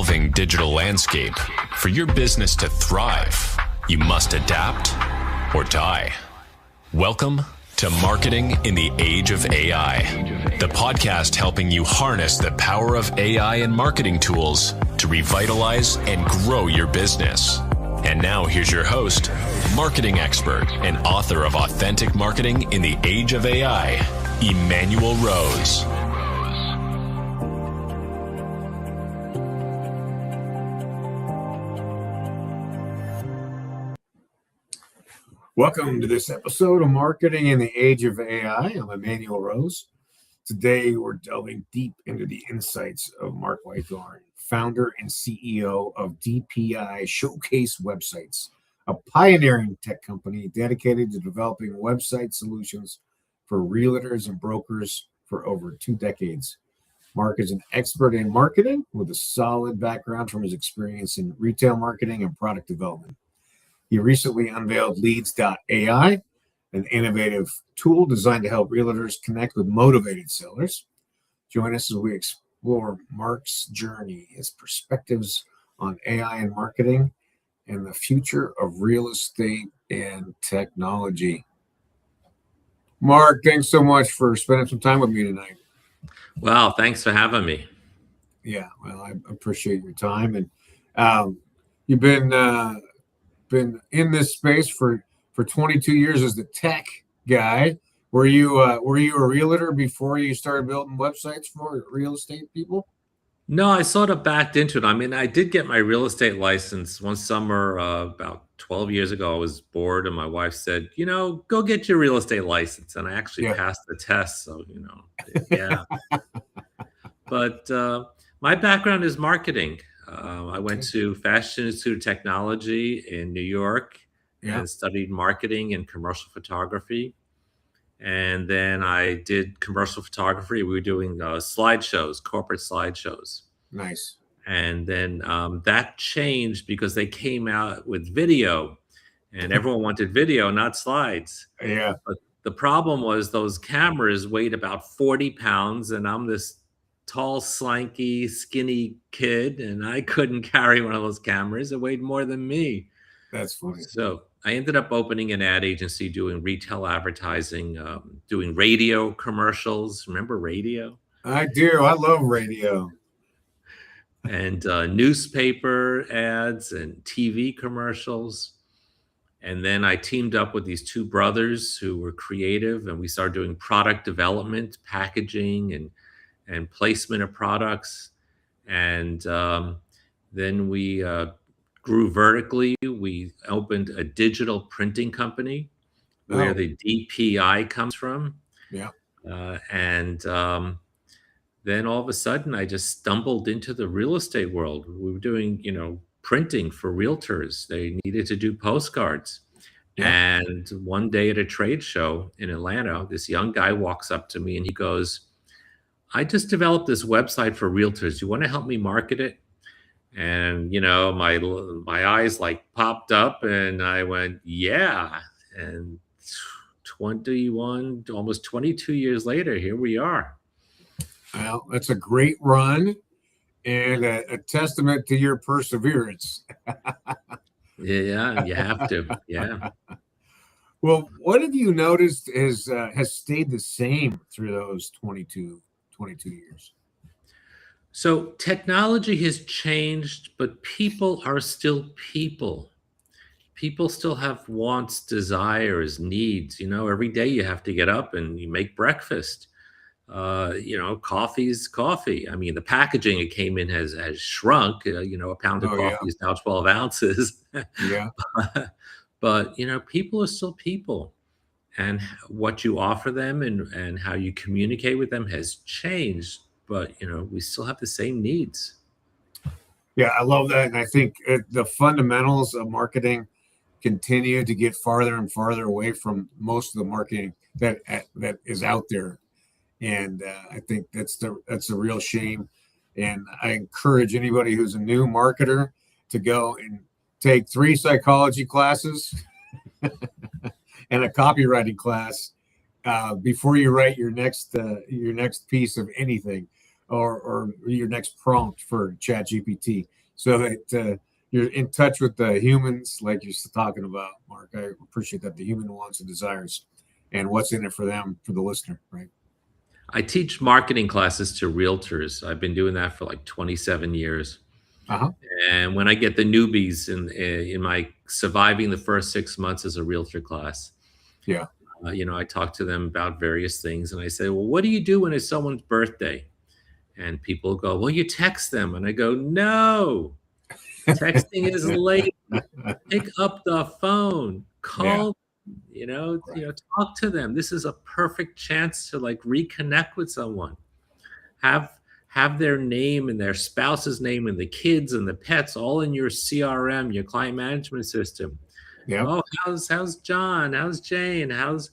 evolving digital landscape, for your business to thrive, you must adapt or die. Welcome to Marketing in the Age of AI, the podcast helping you harness the power of AI and marketing tools to revitalize and grow your business. And now here's your host, marketing expert and author of Authentic Marketing in the Age of AI, Emmanuel Rose. Welcome to this episode of Marketing in the Age of AI. I'm Emmanuel Rose. Today, we're delving deep into the insights of Mark Weithorn, founder and CEO of DPI Showcase Websites, a pioneering tech company dedicated to developing website solutions for realtors and brokers for over 2 decades. Mark is an expert in marketing with a solid background from his experience in retail marketing and product development. He recently unveiled Leads.ai, an innovative tool designed to help realtors connect with motivated sellers. Join us as we explore Mark's journey, his perspectives on AI and marketing, and the future of real estate and technology. Mark, thanks so much for spending some time with me tonight. Wow, thanks for having me. Yeah, well, I appreciate your time. And you've been in this space for 22 years as the tech guy. Were you a realtor before you started building websites for real estate people? No, I sort of backed into it. I mean, I did get my real estate license one summer about 12 years ago. I was bored and my wife said, go get your real estate license. And I actually passed the test. So, yeah. But my background is marketing. I went to Fashion Institute of Technology in New York and studied marketing and commercial photography. And then I did commercial photography. We were doing slideshows, corporate slideshows. Nice. And then that changed because they came out with video and everyone wanted video, not slides. Yeah. But the problem was those cameras weighed about 40 pounds and I'm this tall, slanky, skinny kid, and I couldn't carry one of those cameras. It weighed more than me. That's funny. So I ended up opening an ad agency, doing retail advertising, doing radio commercials. Remember radio? I do. I love radio. And newspaper ads and TV commercials. And then I teamed up with these 2 brothers who were creative, and we started doing product development, packaging, and placement of products. And then we grew vertically. We opened a digital printing company where the DPI comes from. Yeah. And then all of a sudden, I just stumbled into the real estate world. We were doing, printing for realtors. They needed to do postcards. Yeah. And one day at a trade show in Atlanta, this young guy walks up to me and he goes, I just developed this website for realtors. You want to help me market it? And, my eyes like popped up and I went, yeah. And 21, almost 22 years later, here we are. Well, that's a great run and a testament to your perseverance. Yeah, you have to. Yeah. Well, what have you noticed has stayed the same through those 22 years? So technology has changed, but people are still people. People still have wants, desires, needs. Every day you have to get up and you make breakfast. Coffee's coffee. I mean, the packaging it came in has shrunk. A pound of coffee is now 12 ounces. Yeah. But people are still people. And what you offer them and how you communicate with them has changed, but we still have the same needs. Yeah, I love that, and I think the fundamentals of marketing continue to get farther and farther away from most of the marketing that is out there, and I think that's a real shame. And I encourage anybody who's a new marketer to go and take 3 psychology classes. And a copywriting class before you write your next piece of anything, or your next prompt for ChatGPT, so that you're in touch with the humans, like you're talking about, Mark. I appreciate that, the human wants and desires, and what's in it for them, for the listener, right? I teach marketing classes to realtors. I've been doing that for like 27 years. Uh-huh. And when I get the newbies in my surviving the first 6 months as a realtor class, Yeah. I talk to them about various things, and I say, well, what do you do when it's someone's birthday? And people go, well, you text them. And I go, no, texting is late. Pick up the phone, Yeah. call, Right. talk to them. This is a perfect chance to like reconnect with someone. Have their name and their spouse's name and the kids and the pets all in your CRM, your client management system. Yep. Oh, how's John? How's Jane? How's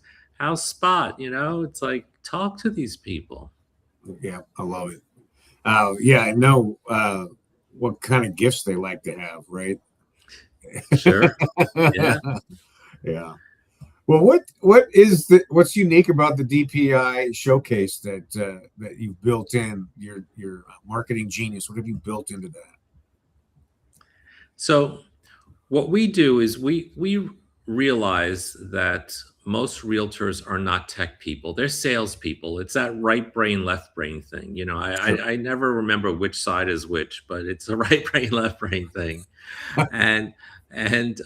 Spot? It's like, talk to these people. Yeah. I love it. Yeah, I know what kind of gifts they like to have, right? Sure. Yeah. Yeah. Well, what's unique about the DPI showcase that you've built in your marketing genius? What have you built into that? So what we do is we realize that most realtors are not tech people. They're salespeople. It's that right brain, left brain thing. Sure. I never remember which side is which, but it's a right brain, left brain thing. And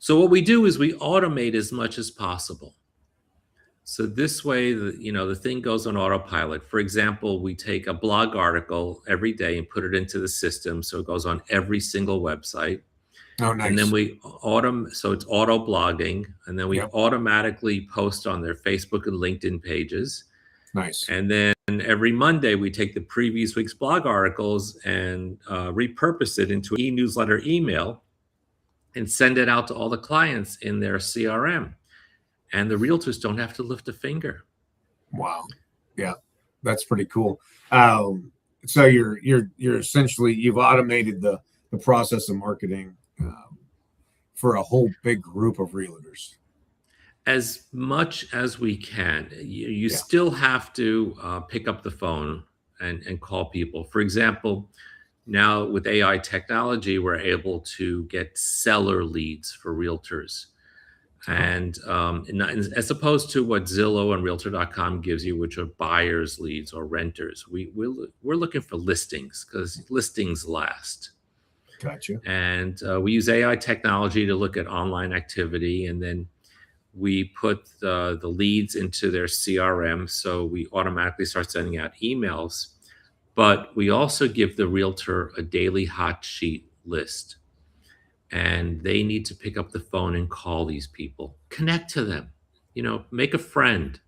so what we do is we automate as much as possible. So this way, the thing goes on autopilot. For example, we take a blog article every day and put it into the system, so it goes on every single website. Oh, And then nice. so it's auto blogging, and then we Yep. automatically post on their Facebook and LinkedIn pages. Nice. And then every Monday, we take the previous week's blog articles and repurpose it into an e-newsletter email and send it out to all the clients in their CRM. And the realtors don't have to lift a finger. Wow. Yeah, that's pretty cool. So you're essentially, you've automated the process of marketing for a whole big group of realtors. As much as we can. You Yeah. still have to pick up the phone and call people. For example, now with AI technology, we're able to get seller leads for realtors. And as opposed to what Zillow and Realtor.com gives you, which are buyers leads or renters, we're looking for listings, because listings last. Gotcha. And we use AI technology to look at online activity, and then we put the leads into their CRM, so we automatically start sending out emails. But we also give the realtor a daily hot sheet list, and they need to pick up the phone and call these people, connect to them, make a friend.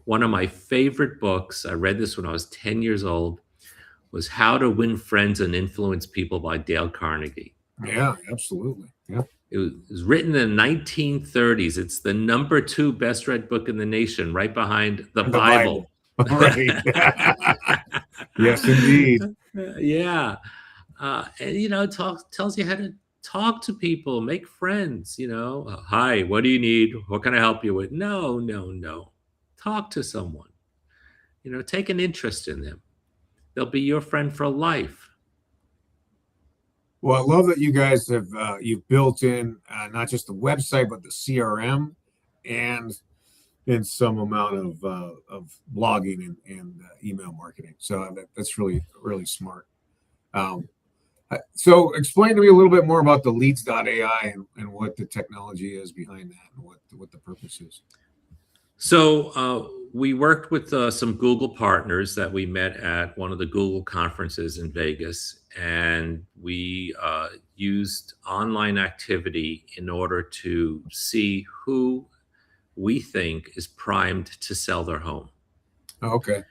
One of my favorite books, I read this when I was 10 years old, was How to Win Friends and Influence People by Dale Carnegie. Yeah, absolutely. Yeah. It was written in the 1930s. It's the number 2 best read book in the nation, right behind the Bible. Right. Yes, indeed. Yeah. And, it tells you how to talk to people, make friends, Hi, what do you need? What can I help you with? No, no, no. Talk to someone, take an interest in them. They'll be your friend for life. Well, I love that you guys have you've built in not just the website but the CRM and some amount of blogging and email marketing. So that's really smart. So explain to me a little bit more about the leads.ai and what the technology is behind that and what the purpose is. So we worked with some Google partners that we met at one of the Google conferences in Vegas, and we used online activity in order to see who we think is primed to sell their home. Okay.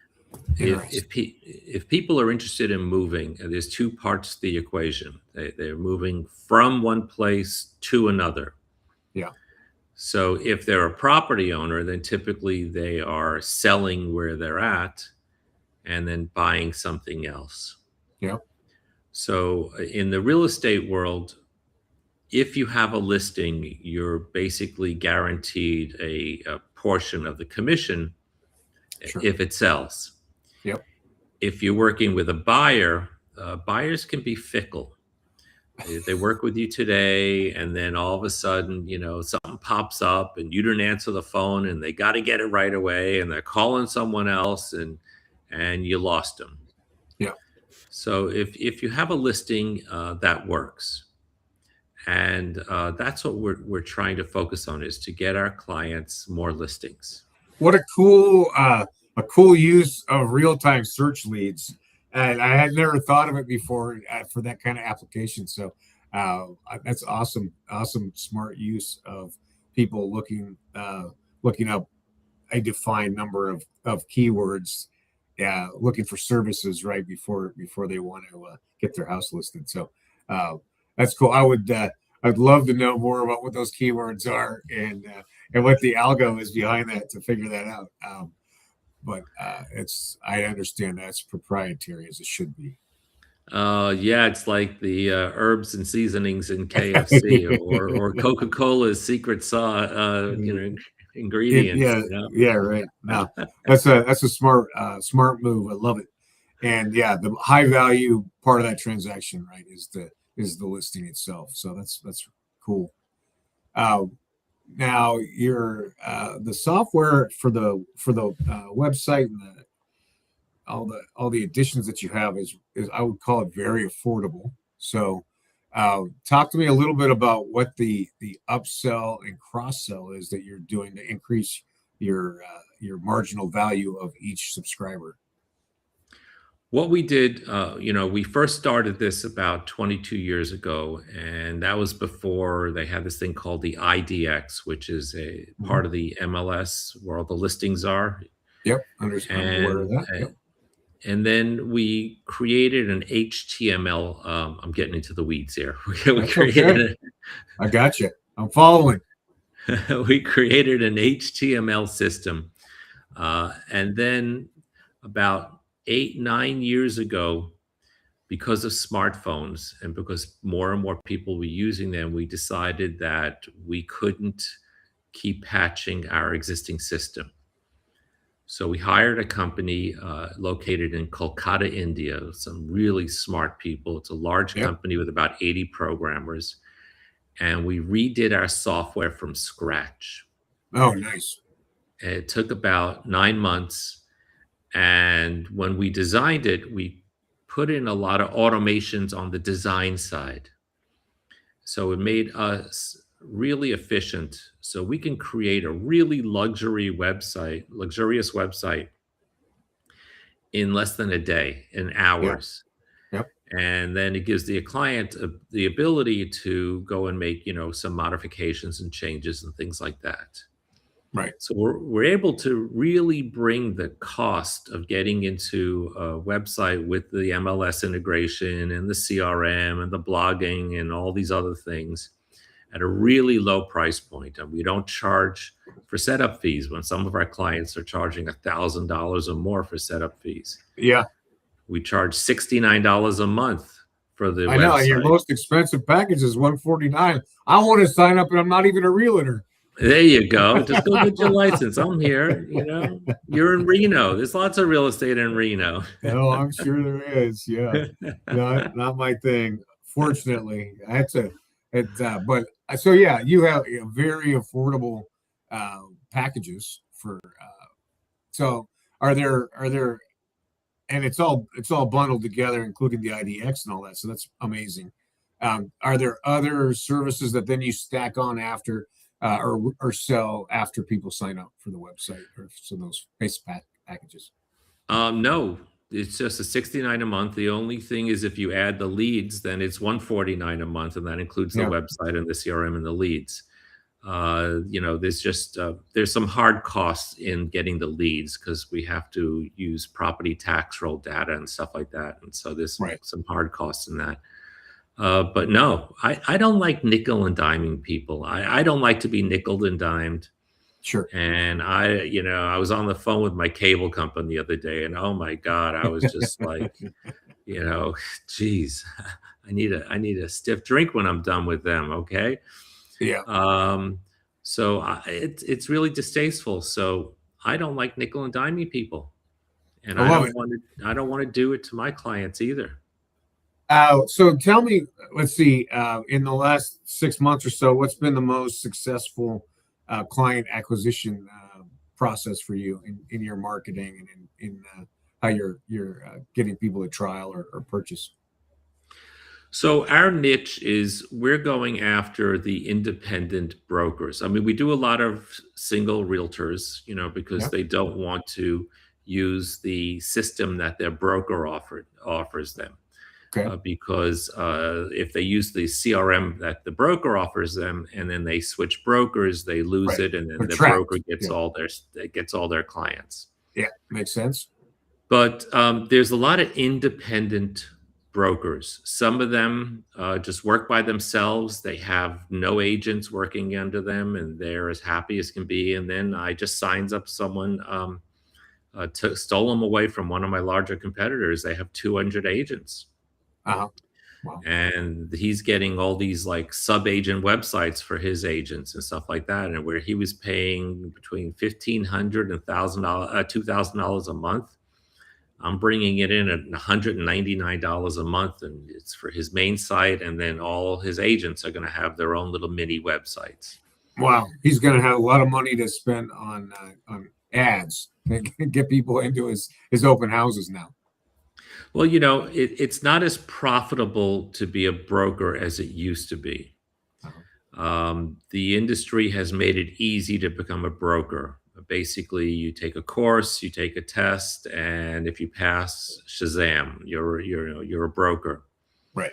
If people are interested in moving, there's 2 parts to the equation. They're moving from one place to another. Yeah. So if they're a property owner, then typically they are selling where they're at and then buying something else. Yeah. So in the real estate world, if you have a listing, you're basically guaranteed a portion of the commission. Sure. If it sells. Yep. If you're working with a buyer, buyers can be fickle. They work with you today, and then all of a sudden, something pops up, and you didn't answer the phone, and they got to get it right away, and they're calling someone else, and you lost them. Yeah. So if you have a listing that works, and that's what we're trying to focus on, is to get our clients more listings. What a cool use of real-time search leads, and I had never thought of it before for that kind of application. So that's awesome, smart use of people looking up a defined number of keywords, looking for services right before they want to get their house listed. So that's cool. I'd love to know more about what those keywords are and what the algo is behind that to figure that out. But I understand that's proprietary as it should be. Yeah, it's like the herbs and seasonings in KFC, or Coca-Cola's secret ingredients. Yeah, right. No, that's a smart move. I love it. And yeah, the high value part of that transaction, right, is the listing itself. So that's cool. Now your the software for the website and all the additions that you have is I would call it very affordable. So talk to me a little bit about what the upsell and cross sell is that you're doing to increase your marginal value of each subscriber. What we did, we first started this about 22 years ago, and that was before they had this thing called the IDX, which is a part of the MLS where all the listings are. Yep, understand. Aware of that. Yep. And then we created an HTML. I'm getting into the weeds here. I got you. I'm following. We created an HTML system, and then about 8-9 years ago, because of smartphones and because more and more people were using them, we decided that we couldn't keep patching our existing system. So we hired a company located in Kolkata, India, some really smart people. It's a large company with about 80 programmers. And we redid our software from scratch. Oh, nice. And it took about 9 months. And when we designed it, we put in a lot of automations on the design side. So it made us really efficient. So we can create a really luxurious website in less than a day, in hours. Yep. And then it gives the client the ability to go and make, some modifications and changes and things like that. Right. So we're able to really bring the cost of getting into a website with the MLS integration and the CRM and the blogging and all these other things at a really low price point. And we don't charge for setup fees when some of our clients are charging $1,000 or more for setup fees. Yeah. We charge $69 a month for the I website. know your most expensive package is $149. I want to sign up and I'm not even a realtor. There you go. Just go get your license. I'm here. You're in Reno. There's lots of real estate in Reno. Oh, I'm sure there is. Yeah, not my thing. Fortunately, I had to. But so yeah, you have very affordable packages for. So are there, and it's all bundled together, including the IDX and all that. So that's amazing. Are there other services that then you stack on after? Or sell after people sign up for the website, or so those base packages? No, it's just a $69 a month. The only thing is if you add the leads, then it's $149 a month, and that includes the website and the CRM and the leads. There's some hard costs in getting the leads because we have to use property tax roll data and stuff like that, and so there's some hard costs in that. But no, I don't like nickel and diming people. I don't like to be nickeled and dimed. Sure. And I was on the phone with my cable company the other day, and oh my God, I was just like, geez, I need a stiff drink when I'm done with them. Okay. Yeah. So it's really distasteful. So I don't like nickel and diming people. And I I love don't it. want to. I don't want to do it to my clients either. So tell me, let's see, in the last 6 months or so, what's been the most successful client acquisition process for you in your marketing and in how you're getting people to trial or purchase? So our niche is we're going after the independent brokers. I mean, we do a lot of single realtors, because Yeah. they don't want to use the system that their broker offers them. Okay. Because if they use the CRM that the broker offers them, and then they switch brokers, they lose Right. it, and then They're the broker trapped. gets Yeah. all their clients. Yeah. Makes sense. But there's a lot of independent brokers. Some of them just work by themselves. They have no agents working under them, and they're as happy as can be. And then I just signs up someone, stole them away from one of my larger competitors. They have 200 agents, Uh-huh. Wow. and he's getting all these like sub agent websites for his agents and stuff like that. And where he was paying between $1,500 and $2,000 a month, I'm bringing it in at $199 a month, and it's for his main site, and then all his agents are going to have their own little mini websites. Wow. He's going to have a lot of money to spend on ads and get people into his open houses now. Well, it's not as profitable to be a broker as it used to be. The industry has made it easy to become a broker. Basically, you take a course, you take a test, and if you pass, Shazam, you're a broker. Right.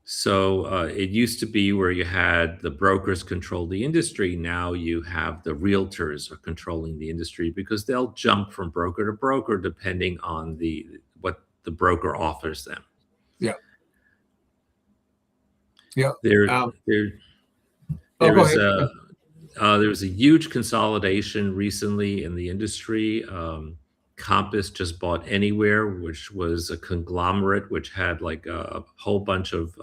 So it used to be where you had the brokers control the industry. Now you have the realtors are controlling the industry, because they'll jump from broker to broker depending on what the broker offers them. Yeah. Yeah. There Go was ahead. there was a huge consolidation recently in the industry. Compass just bought Anywhere, which was a conglomerate which had like a whole bunch of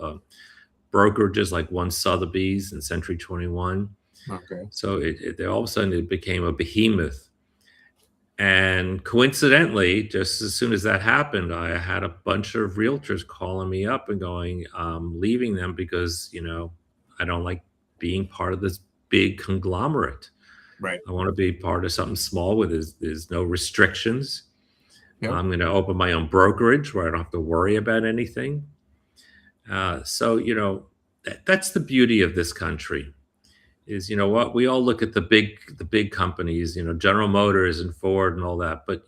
brokerages, like One Sotheby's and Century 21. Okay. So all of a sudden it became a behemoth. And coincidentally, just as soon as that happened, I had a bunch of realtors calling me up and going, I'm leaving them because, I don't like being part of this big conglomerate. Right. I want to be part of something small where there's no restrictions. Yep. I'm going to open my own brokerage where I don't have to worry about anything. So, that's the beauty of this country. Is what we all look at the big companies, General Motors and Ford and all that, but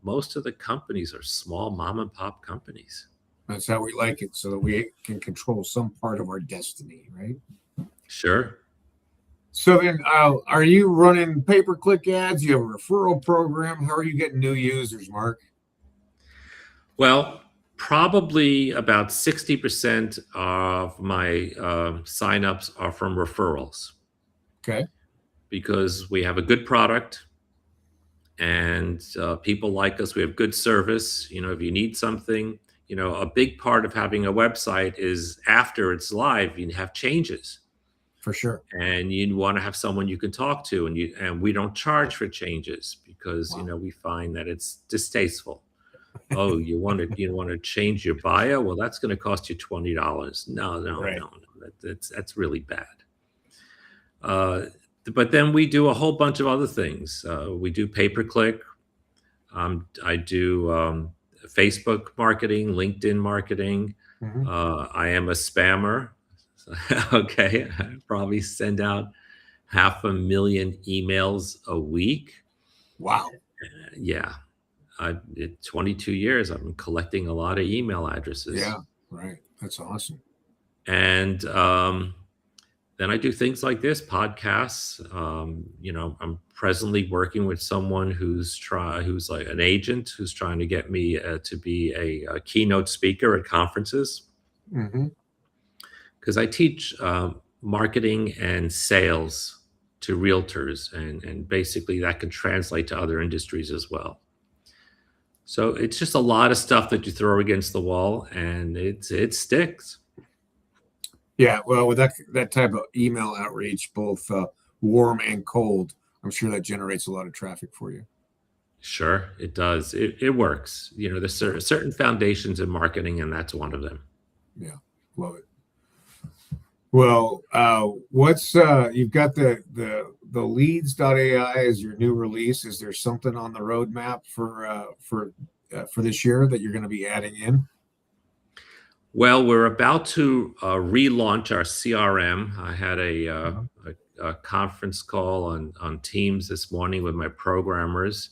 most of the companies are small mom and pop companies. That's how we like it, so that we can control some part of our destiny, right? Sure. So then, are you running pay-per-click ads? You have a referral program? How are you getting new users, Mark? Well, probably about 60% of my signups are from referrals. Okay. Because we have a good product, and people like us. We have good service. If you need something, a big part of having a website is after it's live, you have changes. For sure. And you want to have someone you can talk to, and we don't charge for changes because Wow. we find that it's distasteful. Oh, you want to change your bio? Well, that's going to cost you $20. No, Right. no. That's really bad. But then we do a whole bunch of other things. We do pay-per-click. I do Facebook marketing, LinkedIn marketing. Mhm. I am a spammer. Okay, I probably send out 500,000 emails a week. Wow. Yeah, in 22 years, I've been collecting a lot of email addresses. Yeah. Right. That's awesome. And then I do things like this, podcasts. I'm presently working with someone who's like an agent who's trying to get me to be a keynote speaker at conferences, Mm-hmm. because I teach marketing and sales to realtors, and basically that can translate to other industries as well. So it's just a lot of stuff that you throw against the wall, and it sticks. Yeah. Well, with that type of email outreach, both warm and cold, I'm sure that generates a lot of traffic for you. Sure, it does. It works. There's certain foundations in marketing, and that's one of them. Yeah, love it. Well, what's you've got the leads.ai as your new release. Is there something on the roadmap for this year that you're going to be adding in? Well, we're about to relaunch our CRM. I had a conference call on Teams this morning with my programmers.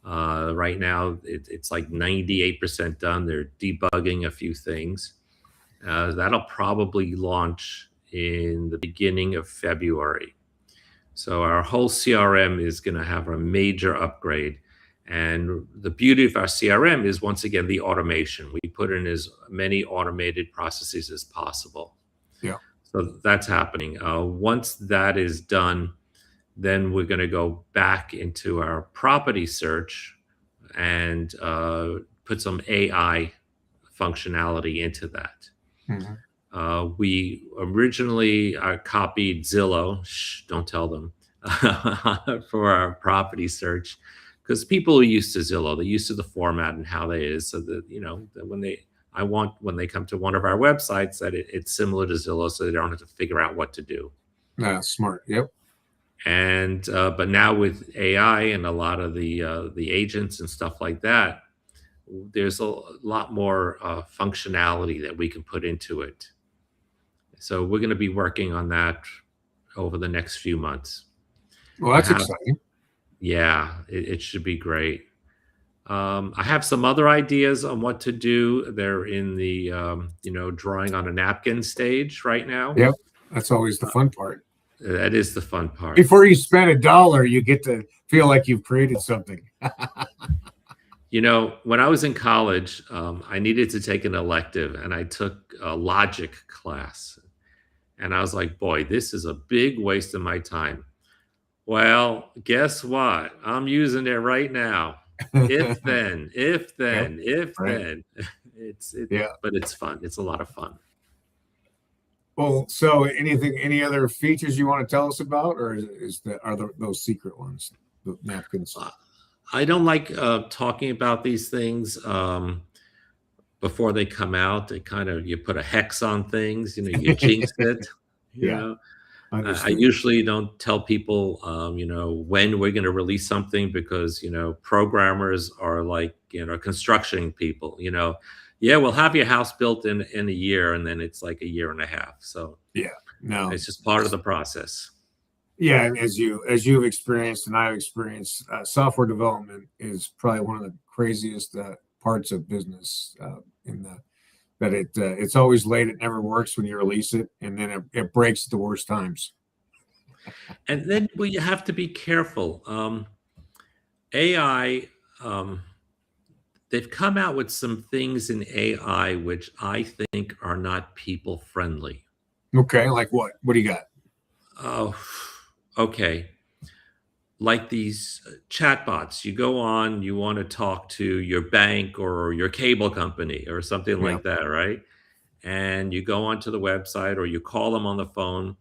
Right now, it's like 98% done. They're debugging a few things. That'll probably launch in the beginning of February. So our whole CRM is going to have a major upgrade. And the beauty of our CRM is, once again, the automation. We put in as many automated processes as possible. Yeah. So that's happening. Once that is done, then we're going to go back into our property search and put some AI functionality into that. Mhm. We originally copied Zillow, don't tell them, for our property search, because people are used to Zillow, they're used to the format and how they is, so that that when they come to one of our websites, that it's similar to Zillow, so they don't have to figure out what to do. Smart. Yep. And but now with AI and a lot of the agents and stuff like that, there's a lot more functionality that we can put into it. So we're going to be working on that over the next few months. Well, that's exciting. Yeah, it should be great. I have some other ideas on what to do. They're in the drawing on a napkin stage right now. Yep, that's always the fun part. That is the fun part. Before you spend $1, you get to feel like you've created something. When I was in college, I needed to take an elective, and I took a logic class. And I was like, boy, this is a big waste of my time. Well, guess what? I'm using it right now. If then, if then, if then. But it's fun. It's a lot of fun. Well, so any other features you want to tell us about, or those secret ones, the napkins? I don't like talking about these things before they come out. You put a hex on things, you jinx it. I usually don't tell people, when we're going to release something, because, programmers are like, construction people, yeah, we'll have your house built in a year, and then it's like a year and a half. So it's just part of the process. Yeah, and as you've experienced and I've experienced, software development is probably one of the craziest parts of business. It's always late, it never works when you release it, and then it breaks at the worst times. And then you have to be careful. AI, they've come out with some things in AI which I think are not people friendly. Okay, like what? What do you got? Oh, okay. Like these chatbots, you go on, you want to talk to your bank or your cable company or something like that, right? And you go onto the website or you call them on the phone,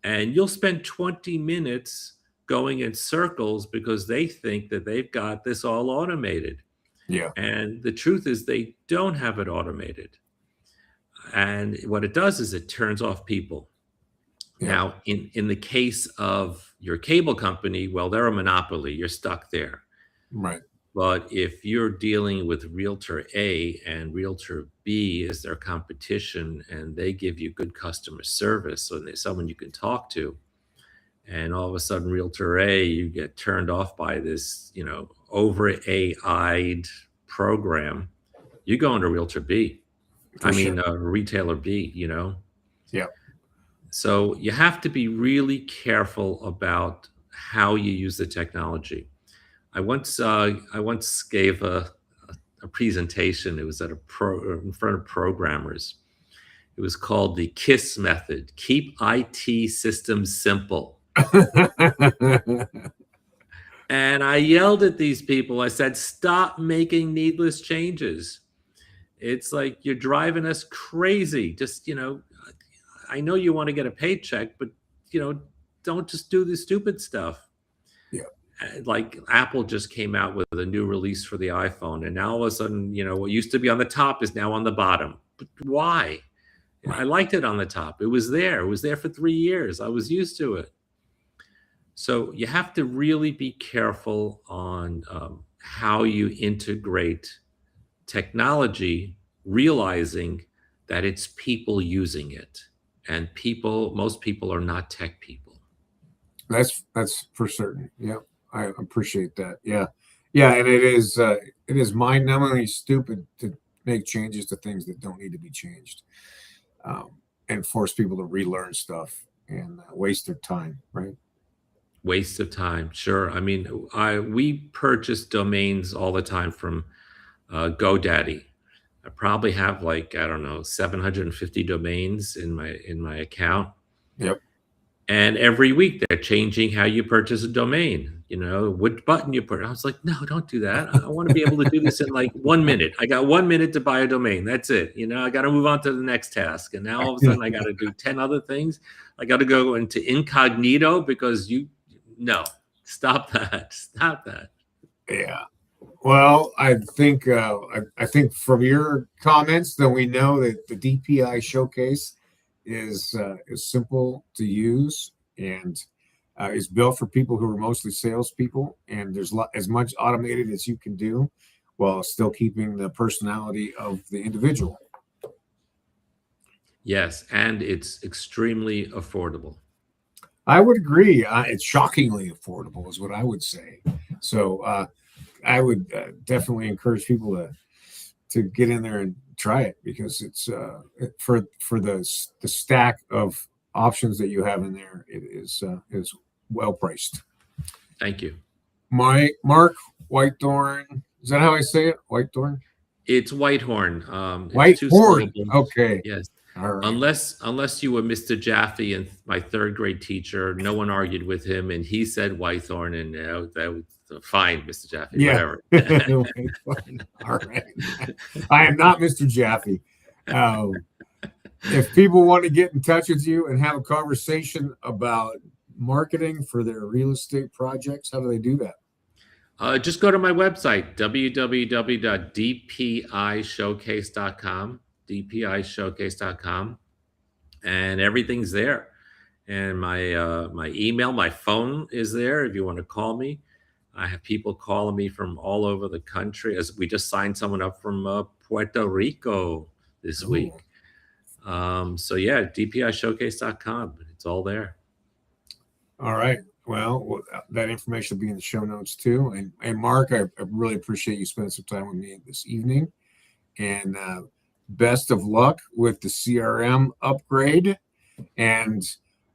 and you'll spend 20 minutes going in circles because they think that they've got this all automated. Yeah. And the truth is they don't have it automated. And what it does is it turns off people. Yeah. Now, in the case of your cable company, well, they're a monopoly. You're stuck there. Right. But if you're dealing with Realtor A and Realtor B is their competition, and they give you good customer service, so there's someone you can talk to, and all of a sudden Realtor A, you get turned off by this, over AI'd program, you go into Realtor B. Retailer B, Yeah. So you have to be really careful about how you use the technology. I once gave a presentation. It was in front of programmers. It was called the KISS method: keep IT systems simple. And I yelled at these people. I said, "Stop making needless changes. It's like you're driving us crazy. Just I know you want to get a paycheck, but don't just do the stupid stuff." Yeah. Like Apple just came out with a new release for the iPhone, and now all of a sudden, what used to be on the top is now on the bottom. But why? I liked it on the top. It was there. It was there for 3 years. I was used to it. So you have to really be careful on how you integrate technology, realizing that it's people using it, and most people are not tech people. That's for certain. Yeah, I appreciate that. Yeah, and it is mind-numbingly stupid to make changes to things that don't need to be changed, and force people to relearn stuff and waste their time. Right. Waste of time, sure. I mean, we purchase domains all the time from GoDaddy. I probably have, like, I don't know, 750 domains in my account. Yep. And every week they're changing how you purchase a domain, what button you put. I was like, no, don't do that. I want to be able to do this in like 1 minute. I got 1 minute to buy a domain. That's it. I got to move on to the next task. And now all of a sudden I got to do 10 other things. I got to go into incognito because no, stop that. Stop that. Yeah. Well, I think from your comments, then we know that the DPI showcase is simple to use and is built for people who are mostly salespeople. And there's as much automated as you can do while still keeping the personality of the individual. Yes, and it's extremely affordable. I would agree. It's shockingly affordable, is what I would say. So I would definitely encourage people to get in there and try it, because it's for the stack of options that you have in there. It is well priced. Thank you. Mark Weithorn. Is that how I say it? Weithorn? It's Weithorn. Weithorn. Okay. Yes. All right. Unless you were Mr. Jaffe and my third grade teacher, no one argued with him, and he said Weithorn, and that was fine, Mr. Jaffe. Yeah. Whatever. All right. I am not Mr. Jaffe. If people want to get in touch with you and have a conversation about marketing for their real estate projects, how do they do that? Just go to my website, www.dpishowcase.com, dpishowcase.com, and everything's there. And my email, my phone is there if you want to call me. I have people calling me from all over the country. As we just signed someone up from Puerto Rico this week. So yeah, dpishowcase.com. It's all there. All right. Well, that information will be in the show notes too. And Mark, I really appreciate you spending some time with me this evening. And best of luck with the CRM upgrade. And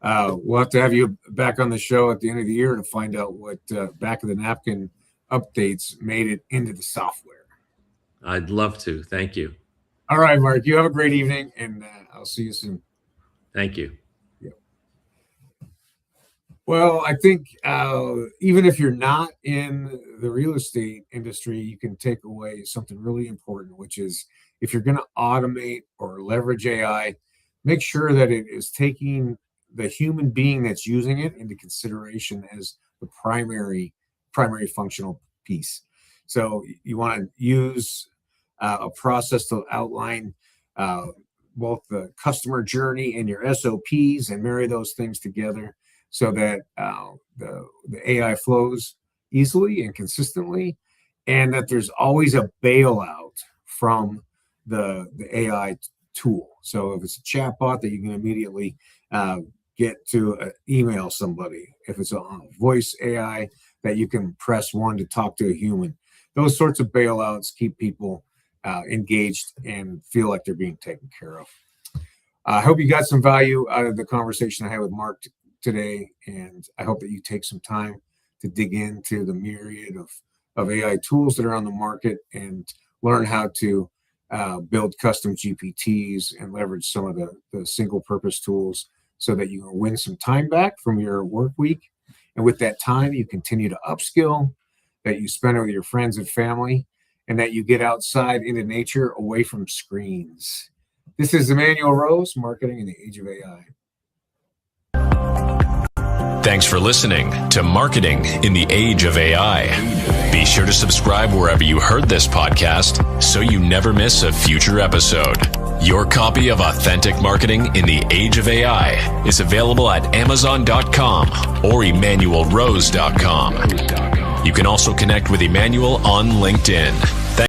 we'll have to have you back on the show at the end of the year to find out what back of the napkin updates made it into the software. I'd love to. Thank you. All right, Mark. You have a great evening, and I'll see you soon. Thank you. Well, I think even if you're not in the real estate industry, you can take away something really important, which is if you're going to automate or leverage AI, make sure that it is taking the human being that's using it into consideration as the primary functional piece. So you want to use a process to outline both the customer journey and your SOPs and marry those things together, so that the AI flows easily and consistently, and that there's always a bailout from the AI tool. So if it's a chatbot, that you can immediately get to email somebody. If it's a voice AI, that you can press 1 to talk to a human. Those sorts of bailouts keep people engaged and feel like they're being taken care of. I hope you got some value out of the conversation I had with Mark today, and I hope that you take some time to dig into the myriad of AI tools that are on the market and learn how to build custom GPTs and leverage some of the single purpose tools so that you can win some time back from your work week. And with that time, you continue to upskill, that you spend it with your friends and family, and that you get outside into nature away from screens. This is Emmanuel Rose, Marketing in the Age of AI. Thanks for listening to Marketing in the Age of AI. Be sure to subscribe wherever you heard this podcast so you never miss a future episode. Your copy of Authentic Marketing in the Age of AI is available at Amazon.com or EmmanuelRose.com. You can also connect with Emmanuel on LinkedIn.